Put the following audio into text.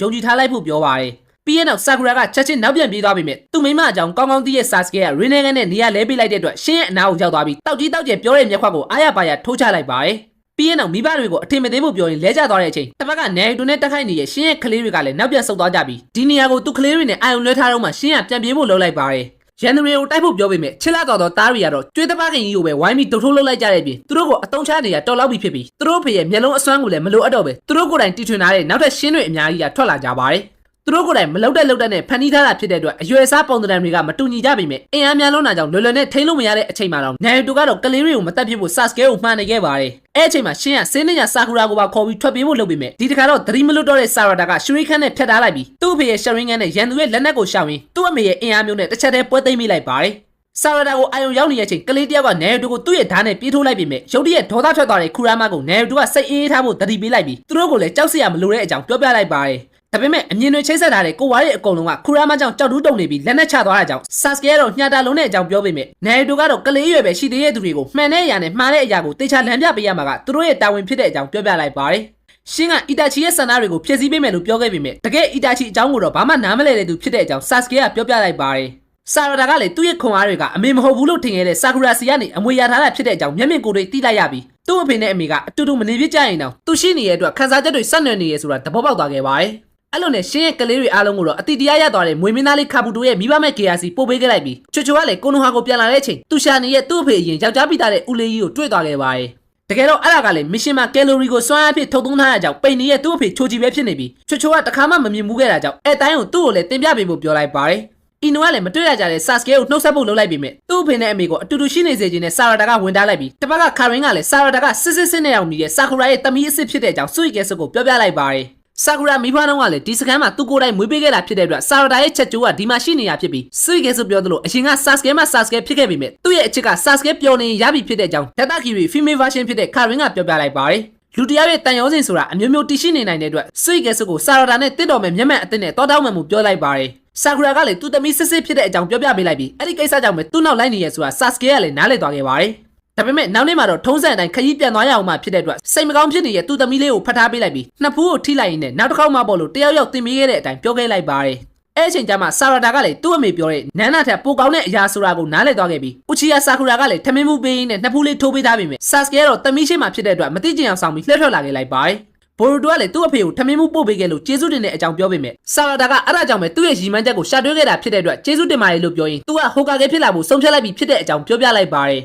ယုံကြည်ထားလိုက်ဖို့ပြောပါတယ်ပြီးရင်တော့ဆာကူရာကချက်ချင်းနောက်ပြန်ပြေးသွားပြီမြဲသူ့မိမအကြောင်းကောင်းကောင်းသိရဲ့ဆာစကေကရင်းနေကနေနေရာလဲပေးလိုက်တဲ့အတွက်ရှင်းရဲ့အနာကိုရောက်သွားပြီးတောက်ကြီးတောက်ကျပြောတဲ့မျက်ခွက်ကိုအားရပါရထိုးချလိုက်ပါတယ်ပြီးရင်တော့မိဘတွေကိုအထင်မသေးဖို့ပြောရင်လဲကျသွားတဲ့အချိန်တစ်ဖက်ကနေတူနဲ့တက်ခိုက်နေတဲ့ရှင်းရဲ့ကလေးတွေကလည်းနောက်ပြန်ဆုတ်သွားကြပြီးဒီနေရာကိုသူ့ကလေးတွေနဲ့အာယုံလွှဲထားတော့မှရှင်းကပြန်ပြေးဖို့လုပ်လိုက်ပါတယ်ရန်သူတွေကိုတိုက်ဖို့ပြောပေမဲ့ချစ်လာတော်သားတွေကတော့ကျွေးတပခင်ကြီးကိုပဲဝိုင်းပြီးဒုတ်ထိုးလုပ်လိုက်ကြတဲ့ပြင်သူတို့ကိုအတုံးချနေရတော်လောက်ပြီးဖြစ်ပြီးသူတို့ဖေရဲ့မျက်လုံးအစွမ်းကိုလည်းမလိုအပ်တော့ပဲသူတို့ကိုယ်တိုင်တီထွင်ထားတဲ့နောက်ထပ်ရှင်းတွေအများကြီးကထွက်လာကြပါတယ်သူတို့ကိုယ်တိုင်မလောက်တဲ့နဲ့ဖန်တီးထားတာဖြစ်တဲ့အတွက်အရွယ်အစားပုံသဏ္ဍာန်တွေကမတူညီကြပေမဲ့အင်အားများလုံးတာကြောင့်လွယ်လွယ်နဲ့ထိန်းလို့မရတဲ့အချိန်မှာတော့နိုင်တူကတော့ကလေးတွေကိုမတက်ဖြစ်ဖို့ဆာစကဲကိုမှားနေခဲ့ပါတယ်အဲ့အချိန်မှာရှင်းကစင်းနေညာဆာကူရာကိုပါခေါ်ပြီးထွက်ပြေးဖို့လုပ်ပေမဲ့ဒီတခါတော့သတိမလွတ်တော့တဲ့ဆာရာတာကရှူရီခန်နဲ့ဖျက်ထားလိုက်ပြီးသူ့အဖေရဲ့ရှရင်းကန်နဲ့ရန်သူရဲ့လက်နက်ကိုရှောင်ရင်းသူ့အမေရဲ့အင်အားမျိုးနဲ့တစ်ချက်တည်းပွဲသိမ်းမိလိုက်ပါတယ်ဆာရာတာကိုအာယုံရောက်နေတဲ့အချိန်ကလေးတယောက်ကနေတူကိုသူ့ရဲ့ဓာတ်နဲ့ပြေးထိုးလိုက်ပေမဲ့ရုတ်တရက်ဒေါသထွက်သွားတဲ့ခူရာမကိုနေတူကစိတ်အေးထားဖို့တတိပေးလိုက်ပြီးသူတို့ကိုလည်းကြောက်စရာမလိုတဲ့အကြောင်းပြောပြလိုက်ပါတယ်ဒါပေမဲ့အမြင်တွေချိတ်ဆက်ထားတဲ့ကိုဝါရဲ့အကုန်လုံးကခူရာမကြောင့်ကြောက်တူးတုံနေပြီးလက်နက်ချသွားတာကြောင့်ဆာစကေကတော့ညှာတာလုံးတဲ့အကြောင်းပြောပေမဲ့နေတူကတော့ကလေးရွယ်ပဲရှိသေးတဲ့သူတွေကိုမှန်တဲ့အရာနဲ့မှားတဲ့အရာကိုတေချာလမ်းပြပေးရမှာကသူတို့ရဲ့တာဝန်ဖြစ်တဲ့အကြောင်းပြောပြလိုက်ပါတယ်ရှင်းကအီတာချီရဲ့ဆန္ဒတွေကိုဖြည့်ဆည်းပေးမယ်လို့ပြောခဲ့ပေမဲ့တကယ်အီတာချီအကြောင်းကိုတော့ဘာမှနားမလည်တဲ့သူဖြစ်တဲ့အကြောင်းဆာစကေကပြောပြလိုက်ပါတယ်ဆာရာတာကလည်းသူ့ရဲ့ခွန်အားတွေကအမေမဟုတ်ဘူးလို့ထင်ခဲ့တဲ့ဆာကူရာစီကနေအမွေရထားတာဖြစ်တဲ့အကြောင်းမျက်မြင်ကိုယ်တွေသိလိုက်ရပြီးသူ့အဖေနဲ့အမေကအတူတူမနေဖြစ်ကြရင်တော့သူရှိနေတဲ့အတွက်ခန်းစားချက်တွေဆက်နွယ်နေရဆိုတာသဘောပေါက်သွားခဲ့ပါတယ်အဲ့လိုနဲ့ရှင်းရဲ့ကလေးတွေအားလုံးကိုတော့အတိတရားရသွားတဲ့မွေမင်းသားလေးခါပူတိုရဲ့မိဘမဲ့ KRC ပို့ပေးခဲ့လိုက်ပြီးချွတ်ချွတ်ကလည်းကိုနိုဟာကိုပြန်လာတဲ့အချိန်သူရှာနေတဲ့သူ့အဖေအရင်ယောက်ျားပိသားတဲ့ဦးလေးကြီးကိုတွေ့သွားခဲ့ပါတယ်တကယ်တော့အဲ့ဒါကလည်းမစ်ရှင်မှာကယ်လိုရီကိုစွမ်းအားဖြင့်ထုတ်သုံးထားတဲ့ကြောင့်ပိန်နေတဲ့သူ့အဖေချိုကြီးပဲဖြစ်နေပြီးချွတ်ချွတ်ကတခါမှမမြင်ဘူးခဲ့တာကြောင့်အဲ့တိုင်းကိုသူ့ကိုလည်းတင်ပြပေးဖို့ပြောလိုက်ပါတယ်အီနိုကလည်းမတွေ့ရကြတဲ့ဆာစကေကိုနှုတ်ဆက်ဖို့လုပ်လိုက်ပေမဲ့သူ့အဖေနဲ့အမေကိုအတူတူရှိနေစေခြင်းနဲ့ဆာရာတာကဝင်တားလိုက်ပြီးတပတ်ကခါရင်ကလည်းဆာရာတာကစစ်နဲ့အောင်နေတဲ့ဆာကူရာရဲ့တမီးအစ်စ်ဖြစ်တဲ့အကြောင်းစွိကဲဆုကိုပြောပြလိုက်ပါတယ်ဆာကူရာမိဘနှောင်းကလည်းဒီစကန်မှာသူ့ကိုယ်တိုင်မွေးပေးခဲ့တာဖြစ်တဲ့အတွက်ဆာရာတာရဲ့ချက်ကျိုးကဒီမှာရှိနေရဖြစ်ပြီးစွိကဲဆုပြောသလိုအရင်ကဆာစကေမှာဆာစကေဖြစ်ခဲ့ပေမဲ့သူ့ရဲ့အချစ်ကဆာစကေပျော်နေရပြီဖြစ်တဲ့အကြောင်းဒက်တာကီရီ female version ဖြစ်တဲ့ခါရင်ကပြောပြလိုက်ပါတယ်လူတယောက်ရဲ့တန်ရုံးစင်ဆိုတာအမျိုးမျိုးတည်ရှိနေနိုင်တဲ့အတွက်စွိကဲဆုကိုဆာရာတာနဲ့တစ်တော်မဲ့မျက်မှန်အသစ်နဲ့တောတောင်းမှန်မှုပြောလိုက်ပါတယ်ဆာကူရာကလည်းသူ့သမီးစစ်ဖြစ်တဲ့အကြောင်းပြောပြပေးလိုက်ပြီးအဲ့ဒီကိစ္စကြောင့်ပဲသူ့နောက်လိုက်နေရဆိုတာဆာစကေကလည်းနားလည်သွားခဲ့ပါတယ်ဒါပေမဲ့နောက်နေ့မှာတော့ထုံးစံအတိုင်းခရီးပြန်သွားရအောင်မှဖြစ်တဲ့အတွက်စိတ်မကောင်းဖြစ်နေတဲ့သူ့သမီးလေးကိုဖတ်ထားပေးလိုက်ပြီးနှစ်ဖူးကိုထိလိုက်ရင်းနဲ့နောက်တစ်ခေါက်မှပေါ့လို့တယောက်ယောက်တင်ပေးခဲ့တဲ့အတိုင်းပြောခဲ့လိုက်ပါတယ်အဲ့အချိန်ကျမှဆာရာတာကလည်းသူ့အမေပြောတဲ့နန်းနာထက်ပိုကောင်းတဲ့အရာဆိုတာကိုနားလည်သွားခဲ့ပြီးဥချီယာဆာကူရာကလည်းထမင်းမှုပေးရင်းနဲ့နှစ်ဖူးလေးထိုးပေးထားပေမဲ့ဆာစကေကတော့သမီးရှိမှဖြစ်တဲ့အတွက်မသိချင်အောင်ဆောင်ပြီးလှည့်ထွက်လာခဲ့လိုက်ပါတယ်ဘိုရူတိုကလည်းသူ့အဖေကိုထမင်းမှုပို့ပေးခဲ့လို့ကျေးဇူးတင်တဲ့အကြောင်းပြောပေမဲ့ဆာရာတာကအဲ့ဒါကြောင့်ပဲသူ့ရဲ့ရီမန်းချက်ကိုရှာတွေ့ခဲ့တာဖြစ်တဲ့အတွက်ကျေးဇူးတင်ပါတယ်လို့ပြောရင်သူကဟိုကာကဲဖြစ်လာဖို့ဆုံးဖြတ်လိုက်ပြီးဖြစ်တဲ့အကြောင်းပြောပြလိုက်ပါတယ်